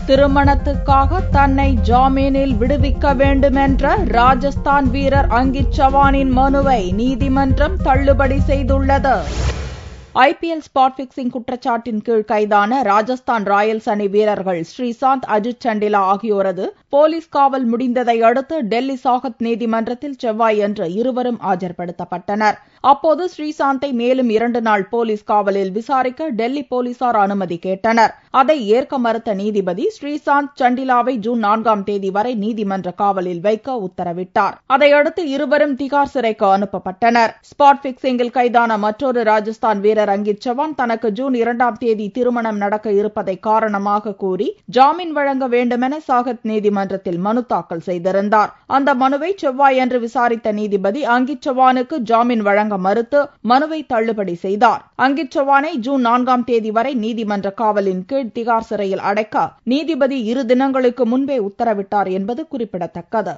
திருமணத்துக்காக தன்னை ஜாமீனில் விடுவிக்க வேண்டுமென்ற ராஜஸ்தான் வீரர் அங்கித் சவானின் மனுவை நீதிமன்றம் தள்ளுபடி செய்துள்ளது. ஐபிஎல் ஸ்பாட் பிக்சிங் குற்றச்சாட்டின் கீழ் கைதான ராஜஸ்தான் ராயல்ஸ் அணி வீரர்கள் ஸ்ரீசாந்த், அஜித் சண்டிலா ஆகியோரது போலீஸ் காவல் முடிந்ததை அடுத்து டெல்லி சாகத் நீதிமன்றத்தில் செவ்வாயன்று இருவரும் ஆஜர்படுத்தப்பட்டனர். அப்போது ஸ்ரீசாந்தை மேலும் 2 நாள் போலீஸ் காவலில் விசாரிக்க டெல்லி போலீசார் அனுமதி கேட்டனர். அதை ஏற்க மறுத்த நீதிபதி ஸ்ரீசாந்த், சண்டிலாவை ஜூன் 4ஆம் தேதி வரை நீதிமன்ற காவலில் வைக்க உத்தரவிட்டார். அதையடுத்து இருவரும் திகார் சிறைக்கு அனுப்பப்பட்டனர். ஸ்பாட் பிக்சிங்கில் கைதான மற்றொரு ராஜஸ்தான் வீரர் அங்கித் சவான் தனக்கு ஜூன் 2ஆம் தேதி திருமணம் நடக்க இருப்பதை காரணமாக கூறி ஜாமீன் வழங்க வேண்டுமென சாகத் நீதிமன்றத்தில் மனு தாக்கல் செய்திருந்தார். அந்த மனுவை செவ்வாயன்று விசாரித்த நீதிபதி அங்கித் சவானுக்கு ஜாமீன் வழங்க மறுத்து மனுவை தள்ளுபடி செய்தார். அங்கித் சவானை ஜூன் 4ஆம் தேதி வரை நீதிமன்ற காவலின் கீழ் திகார் சிறையில் அடைக்க நீதிபதி 2 தினங்களுக்கு முன்பே உத்தரவிட்டார் என்பது குறிப்பிடத்தக்கது.